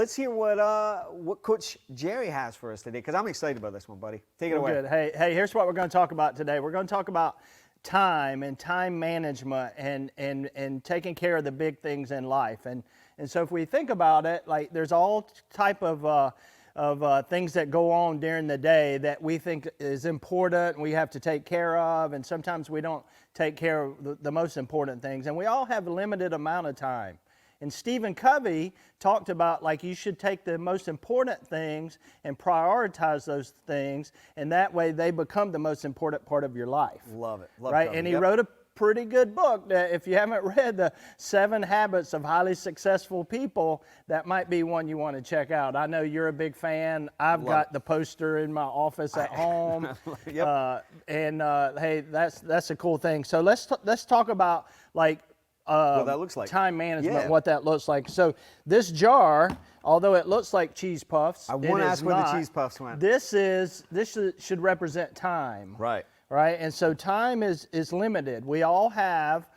let's hear what Coach Jerry has for us today, because I'm excited about this one, buddy. Take it away. Good. Hey, here's what we're going to talk about today. We're going to talk about time and time management and taking care of the big things in life. And so if we think about it, like there's all type of things that go on during the day that we think is important and we have to take care of, and sometimes we don't take care of the most important things, and we all have a limited amount of time. And Stephen Covey talked about like you should take the most important things and prioritize those things, and that way they become the most important part of your life. Love it. Love right? Covey. And he wrote a pretty good book that if you haven't read, the 7 Habits of Highly Successful People, that might be one you want to check out. I know you're a big fan. I've got the poster in my office at home. Hey, that's a cool thing. So let's talk about like what that looks like. Time management, what that looks like. So this jar, although it looks like cheese puffs, I want to ask where the cheese puffs went. This should represent time. Right. Right, and so time is limited. We all have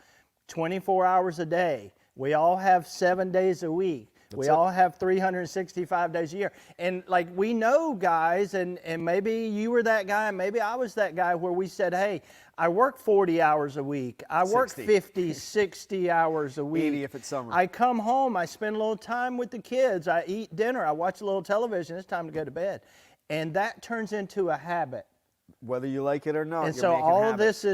24 hours a day. We all have 7 days a week. We all have 365 days a year. And like we know guys, and maybe you were that guy, maybe I was that guy where we said, hey, I work 40 hours a week. I work 50, 60 hours a week. 80 if it's summer. I come home, I spend a little time with the kids. I eat dinner, I watch a little television. It's time to go to bed. And that turns into a habit. Whether you like it or not. And so all of this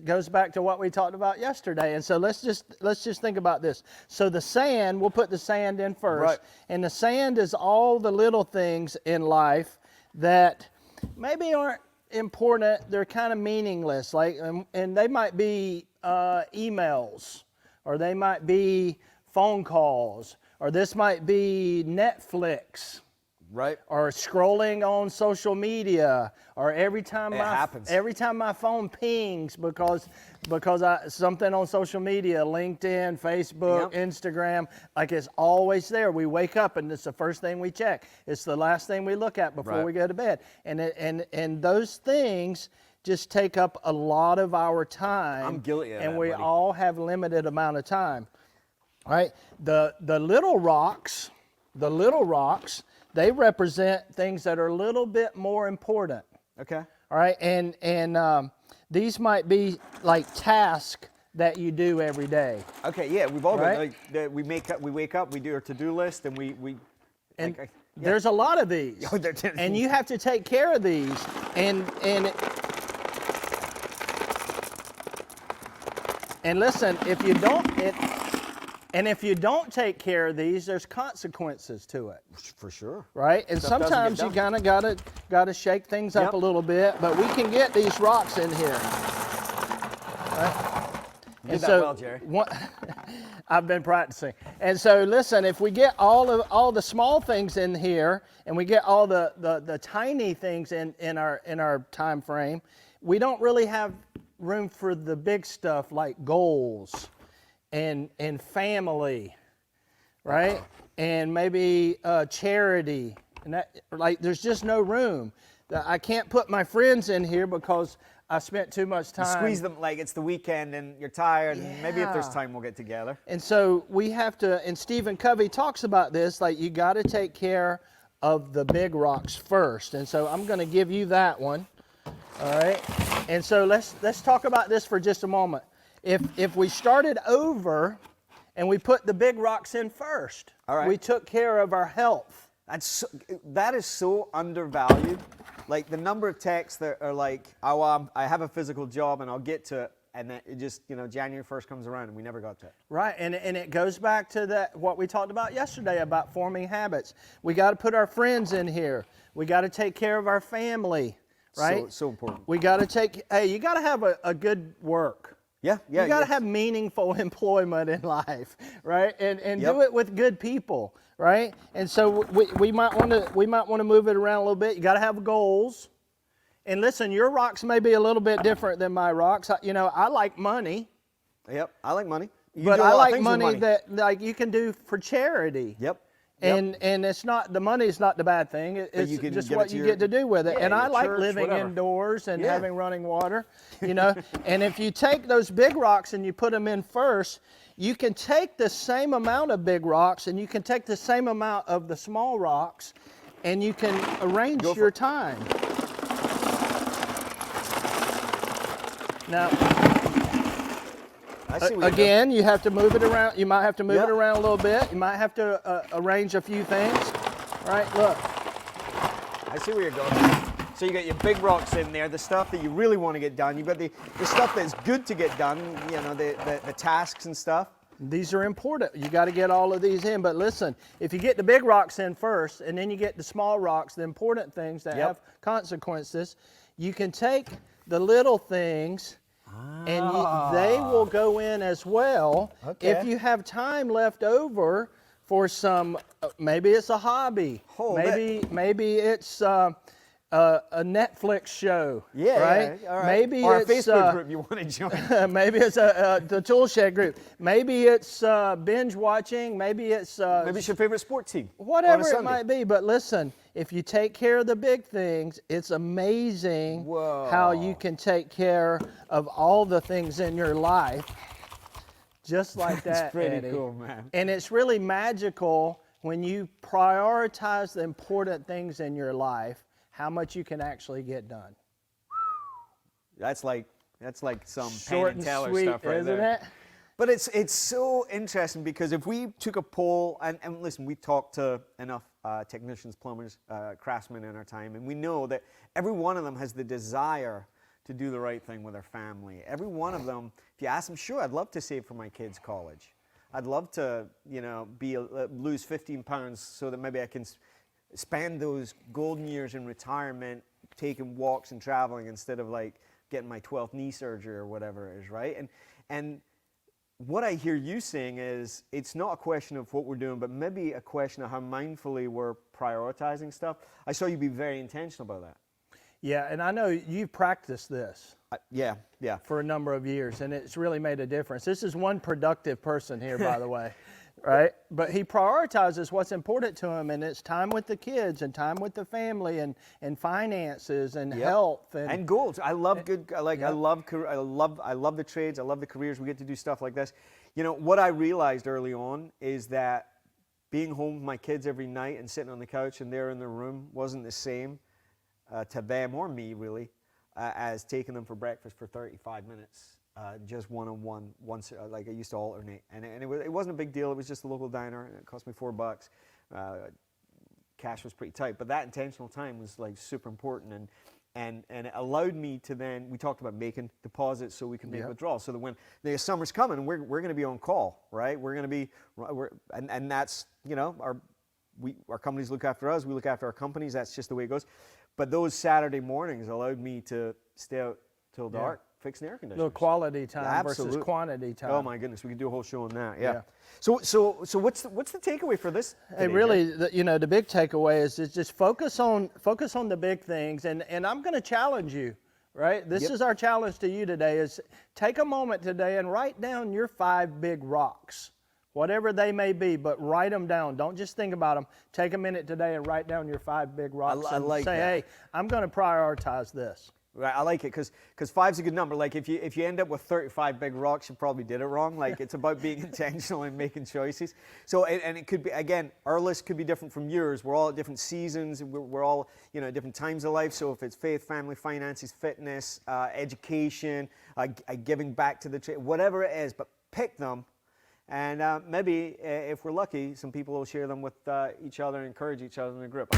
goes back to what we talked about yesterday. And so let's just think about this. So the sand, we'll put the sand in first. Right. And the sand is all the little things in life that maybe aren't important. They're kind of meaningless. Like, and they might be emails, or they might be phone calls, or this might be Netflix. Right. Or scrolling on social media, or every time my phone pings because something on social media, LinkedIn, Facebook, Instagram, like it's always there. We wake up and it's the first thing we check. It's the last thing we look at before we go to bed. And those things just take up a lot of our time. I'm guilty of that, and we buddy. all have limited amount of time. All right. The little rocks, they represent things that are a little bit more important. Okay. All right, and these might be like tasks that you do every day. Okay, yeah, we've all been like we wake up, we do our to-do list, and we there's a lot of these, and you have to take care of these, and listen, if you don't take care of these, there's consequences to it. For sure. Right? And sometimes you kind of gotta shake things up a little bit, but we can get these rocks in here. Right? You did that well, Jerry. I've been practicing. And so listen, if we get all the small things in here, and we get all the tiny things in our time frame, we don't really have room for the big stuff like goals and family, right? And maybe charity, and that, like, there's just no room. I can't put my friends in here because I spent too much time. You squeeze them like it's the weekend and you're tired, and maybe if there's time we'll get together. And so we have to, and Stephen Covey talks about this, like you got to take care of the big rocks first. And so I'm going to give you that one, all right? And so let's talk about this for just a moment. If we started over and we put the big rocks in first, we took care of our health. That is so undervalued. Like the number of texts that are like, oh, I have a physical job and I'll get to it, and then it just, January 1st comes around and we never got to it. Right, and it goes back to what we talked about yesterday about forming habits. We got to put our friends in here. We got to take care of our family, right? So important. We got to you got to have a good work. Yeah. You got to have meaningful employment in life, right? And do it with good people, right? And so we might want to move it around a little bit. You got to have goals. And listen, your rocks may be a little bit different than my rocks. I like money. Yep, I like money. But I like money that like you can do for charity. Yep. And it's not, the money is not the bad thing. It's just what you get to do with it. And I like living indoors and having running water, And if you take those big rocks and you put them in first, you can take the same amount of big rocks and you can take the same amount of the small rocks and you can arrange your time. Now, again, you have to move it around. You might have to move it around a little bit. You might have to arrange a few things. All right, look. I see where you're going. So you got your big rocks in there, the stuff that you really want to get done. You've got the stuff that's good to get done, you know, the tasks and stuff. These are important. You got to get all of these in. But listen, if you get the big rocks in first and then you get the small rocks, the important things that have consequences, you can take the little things and they will go in as well. Okay. If you have time left over for some, maybe it's a hobby. Maybe it's a Netflix show, right? Yeah, all right. Maybe or it's a Facebook group you want to join. Maybe it's the Toolshed group. Maybe it's binge watching. Maybe it's maybe it's your favorite sport team. Whatever it might be. But listen, if you take care of the big things, it's amazing how you can take care of all the things in your life, just like that. It's pretty Eddie. cool, man. And it's really magical when you prioritize the important things in your life, how much you can actually get done. That's like some Short Penn and Teller and sweet, stuff right isn't there. it? But it's so interesting because if we took a poll, and listen, we talked to enough technicians, plumbers, craftsmen in our time, and we know that every one of them has the desire to do the right thing with their family. Every one of them, if you ask them, sure, I'd love to save for my kids' college. I'd love to, you know, lose 15 pounds so that maybe I can spend those golden years in retirement taking walks and traveling instead of like getting my 12th knee surgery or whatever it is, right? And what I hear you saying is it's not a question of what we're doing, but maybe a question of how mindfully we're prioritizing stuff. I saw you be very intentional about that. Yeah, and I know you've practiced this. Yeah. For a number of years, and it's really made a difference. This is one productive person here, by the way, right? But he prioritizes what's important to him, and it's time with the kids and time with the family and finances and health and goals. I love good. I love the trades. I love the careers. We get to do stuff like this. You know what I realized early on is that being home with my kids every night and sitting on the couch and they're in their room wasn't the same to them or me really. As taking them for breakfast for 35 minutes, just one-on-one, once, like I used to alternate. And it wasn't a big deal. It was just a local diner, and it cost me $4. Cash was pretty tight, but that intentional time was like super important. And it allowed me to then, we talked about making deposits so we can make withdrawals. So that when the summer's coming, we're going to be on call, right? We're going to be, and that's, you know, our companies look after us, we look after our companies, that's just the way it goes. But those Saturday mornings allowed me to stay out till dark, fixing air conditioners. Little quality time versus quantity time. Oh my goodness, we could do a whole show on that. Yeah. So what's the takeaway for this today, hey, really, the big takeaway is just focus on the big things, and I'm going to challenge you. Right? This is our challenge to you today, is take a moment today and write down your 5 big rocks. Whatever they may be, but write them down. Don't just think about them. Take a minute today and write down your 5 big rocks and like say, hey, I'm going to prioritize this. Right, I like it because 5's a good number. Like if you end up with 35 big rocks, you probably did it wrong. Like it's about being intentional and making choices. So and it could be, again, our list could be different from yours. We're all at different seasons. We're all at different times of life. So if it's faith, family, finances, fitness, education, giving back to the trade, whatever it is, but pick them. And maybe, if we're lucky, some people will share them with each other and encourage each other in the group.